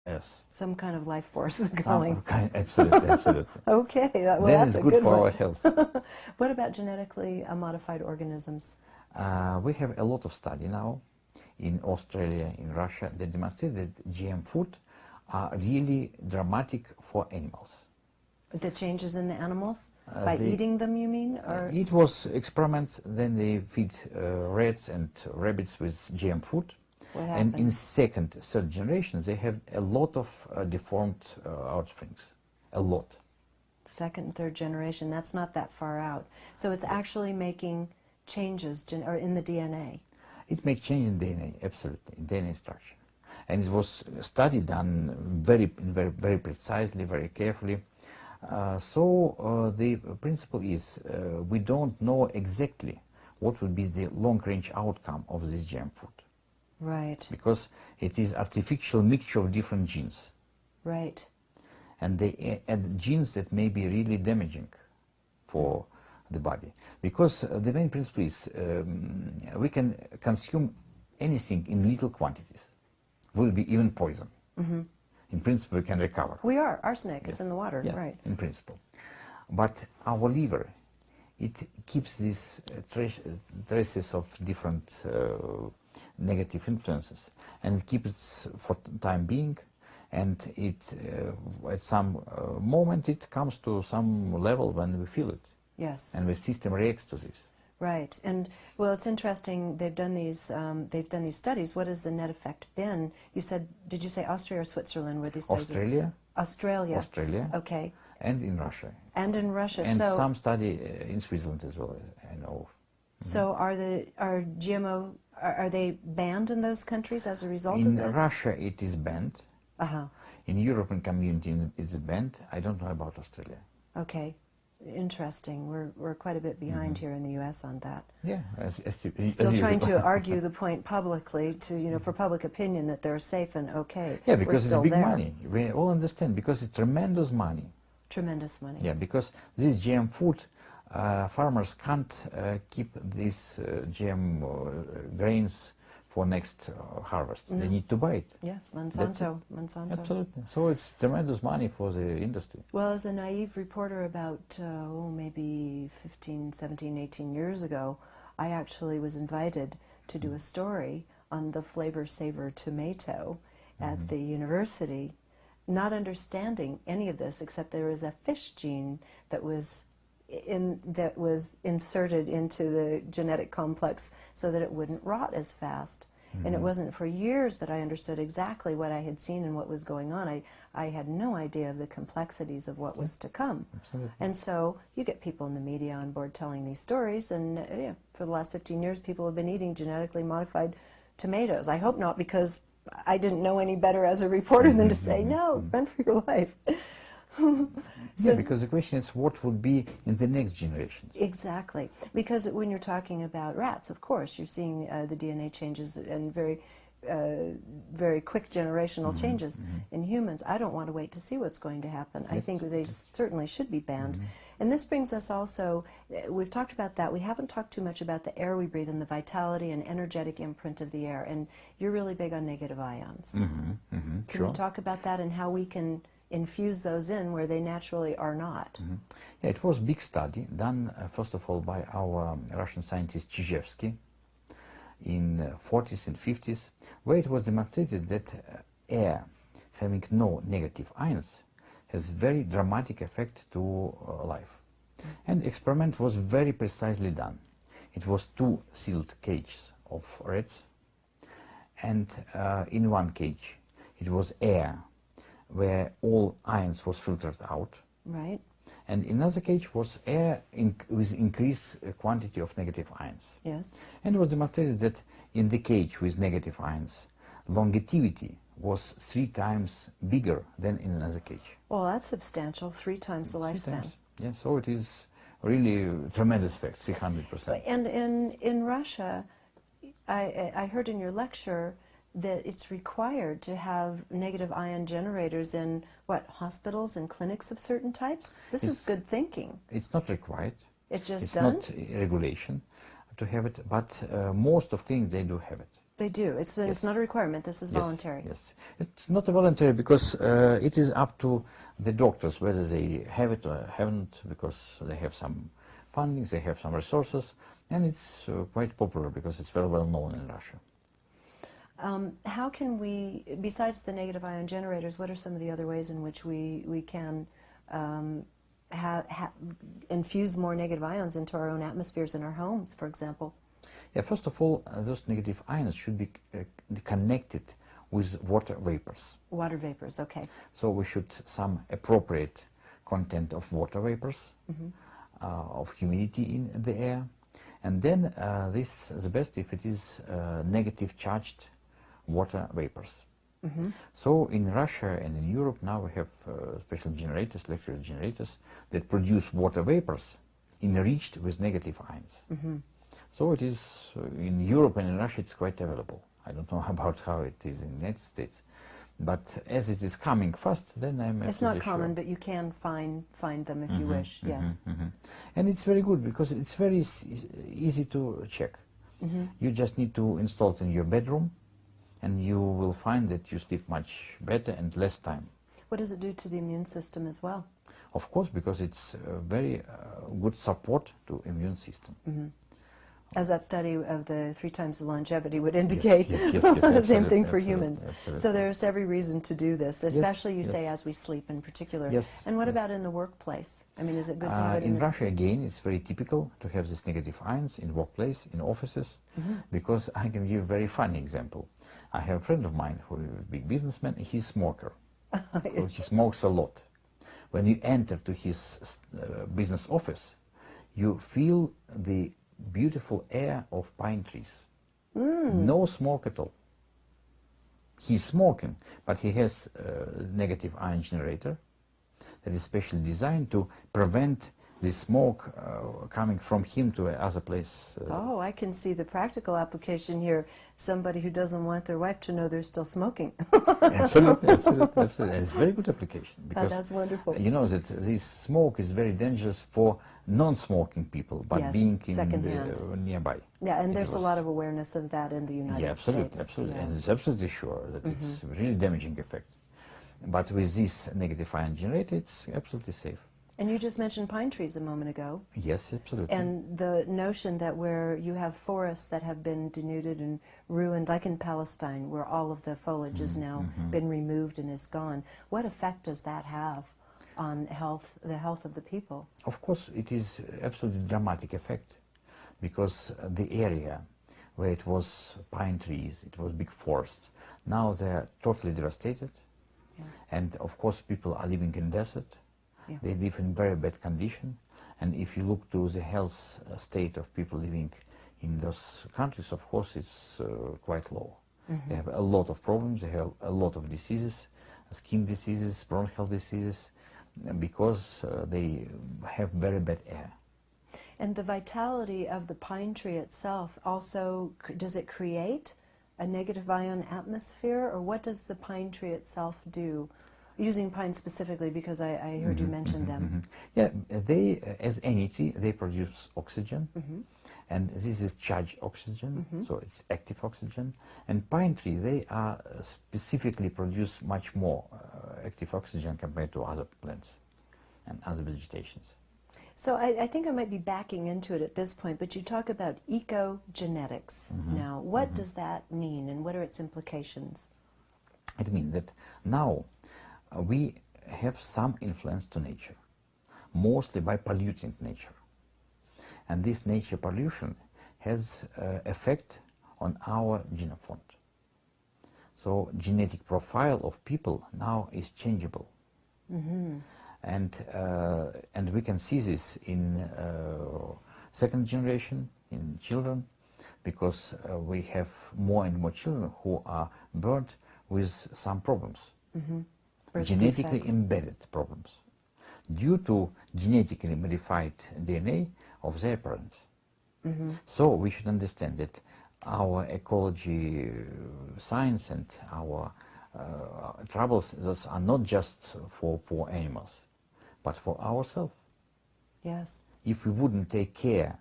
Yes. Some kind of life force is going. Absolutely, absolutely. Okay, well, Then that's it's a good good for one. our health. What about genetically modified organisms? We have a lot of study now in Australia, in Russia, that demonstrate that GM food are really dramatic for animals. The changes in the animals? By eating them, you mean? Or? It was experiments, then they feed rats and rabbits with GM food. What And in happened? second, third generations, they have a lot of deformed offsprings. A lot. Second and third generation, that's not that far out. So it's actually making changes or in the DNA. It makes change in DNA, absolutely, in DNA structure. And it was a study done very precisely, very carefully. So the principle is we don't know exactly what will be the long-range outcome of this GM food. Right. Because it is artificial mixture of different genes. Right. And they add genes that may be really damaging for the body. Because the main principle is we can consume anything in little quantities. Will be even poison. Mm-hmm. In principle, we can recover. We are. Arsenic, Yes. it's in the water, Yeah, right. in principle. But our liver, it keeps these traces of different negative influences, and it keeps it for time being, and it at some moment it comes to some level when we feel it. Yes. And the system reacts to this. Right, and well, it's interesting. They've done these studies. What has the net effect been? You said, did you say Austria or Switzerland? Where these studies? Australia. Australia. Australia. Okay. And in Russia. And in Russia. And so some study in Switzerland as well, I know. So are GMO are they banned in those countries as a result of that? In Russia, it is banned. Uh-huh. In European community, it's banned. I don't know about Australia. Okay. Interesting. We're quite a bit behind here in the U.S. on that. Yeah, Still trying to argue the point publicly to for public opinion that they're safe and okay. Yeah, because it's big there. money. We all understand because it's tremendous money. Tremendous money. Yeah, because this GM food, farmers can't keep these GM grains for next harvest. No. They need to buy it. Yes, Monsanto. Absolutely. So it's tremendous money for the industry. Well, as a naive reporter about, maybe 15, 17, 18 years ago, I actually was invited to do a story on the flavor saver tomato at the university, not understanding any of this except there was a fish gene that was inserted into the genetic complex so that it wouldn't rot as fast. And it wasn't for years that I understood exactly what I had seen and what was going on. I had no idea of the complexities of what was to come. Absolutely. And so you get people in the media on board telling these stories, and for the last 15 years people have been eating genetically modified tomatoes. I hope not, because I didn't know any better as a reporter than to say, no, run for your life. Yeah, because the question is what will be in the next generations. Exactly. Because when you're talking about rats, of course, you're seeing the DNA changes and very quick generational changes in humans. I don't want to wait to see what's going to happen. I think they certainly should be banned. And this brings us also, we've talked about that. We haven't talked too much about the air we breathe and the vitality and energetic imprint of the air. And you're really big on negative ions. Can you talk about that and how we can infuse those in where they naturally are not? Yeah, it was a big study done, first of all, by our Russian scientist Chizhevsky in 40s and 50s, where it was demonstrated that air having no negative ions has very dramatic effect to life. And experiment was very precisely done. It was 2 sealed cages of rats, and in one cage it was air where all ions was filtered out. Right. And in another cage was air with increased quantity of negative ions. Yes. And it was demonstrated that in the cage with negative ions, longevity was 3 times bigger than in another cage. Well, that's substantial, 3 times the 3 lifespan. times. Yeah, so it is really a tremendous effect, 300%. And in Russia, I heard in your lecture that it's required to have negative ion generators in, what, hospitals and clinics of certain types? This is good thinking. It's not required. It's just it's done? It's not regulation to have it, but most of clinics, they do have it. They do. It's Yes. not a requirement. This is Yes, voluntary. yes. It's not a voluntary because it is up to the doctors whether they have it or haven't, because they have some fundings, they have some resources, and it's quite popular because it's very well known in Russia. How can we, besides the negative ion generators, what are some of the other ways in which we can infuse more negative ions into our own atmospheres in our homes, for example? Yeah, first of all, those negative ions should be connected with water vapors. Water vapors, okay. So we should some appropriate content of water vapors, of humidity in the air, and then this is the best if it is negative charged water vapors. So in Russia and in Europe now we have special generators, electric generators, that produce water vapors enriched with negative ions. So it is in Europe and in Russia it's quite available. I don't know about how it is in the United States, but as it is coming fast, then I'm absolutely It's not sure. common, but you can find them if you wish. Yes. And it's very good because it's very easy to check. You just need to install it in your bedroom, and you will find that you sleep much better and less time. What does it do to the immune system as well? Of course, because it's very good support to immune system. As that study of the 3 times the longevity would indicate. Yes, the same thing for absolutely, humans. absolutely. So there's every reason to do this, especially you say yes. as we sleep in particular. Yes, And what yes. about in the workplace? I mean, is it good to have it in the... Russia, again, it's very typical to have these negative ions in workplace, in offices, because I can give a very funny example. I have a friend of mine who is a big businessman. He's a smoker. So he smokes a lot. When you enter to his business office, you feel the beautiful air of pine trees. No smoke at all. He's smoking, but he has a negative ion generator that is specially designed to prevent the smoke coming from him to another place. Oh, I can see the practical application here. Somebody who doesn't want their wife to know they're still smoking. Absolutely, absolutely, absolutely. And it's a very good application because that's wonderful. you know that this smoke is very dangerous for non-smoking people, but Yes, being in secondhand. the, nearby. Yeah, and It there's a was- lot of awareness of that in the United Yeah, absolutely, States. absolutely, Yeah. and it's absolutely sure that it's a really damaging effect. But with this negative ion generator, it's absolutely safe. And you just mentioned pine trees a moment ago. Yes, absolutely. And the notion that where you have forests that have been denuded and ruined, like in Palestine, where all of the foliage has now been removed and is gone, what effect does that have on the health of the people? Of course, it is absolutely dramatic effect, because the area where it was pine trees, it was big forest, now they're totally devastated. Yeah. And of course, people are living in desert. Yeah. They live in very bad condition, and if you look to the health state of people living in those countries, of course it's quite low. They have a lot of problems, they have a lot of diseases, skin diseases, bronchial diseases, because they have very bad air. And the vitality of the pine tree itself also, does it create a negative ion atmosphere, or what does the pine tree itself do? Using pine specifically, because I heard you mention them. Yeah, they, as any tree, they produce oxygen, and this is charged oxygen, so it's active oxygen. And pine tree, they are specifically produce much more active oxygen compared to other plants and other vegetations. So I think I might be backing into it at this point, but you talk about ecogenetics now. What does that mean, and what are its implications? It means that now we have some influence to nature, mostly by polluting nature. And this nature pollution has effect on our genome font. So genetic profile of people now is changeable. And we can see this in second generation, in children, because we have more and more children who are born with some problems. Birth Genetically defects. embedded problems due to genetically modified DNA of their parents. So we should understand that our ecology science and our troubles, those are not just for poor animals, but for ourselves. Yes. If we wouldn't take care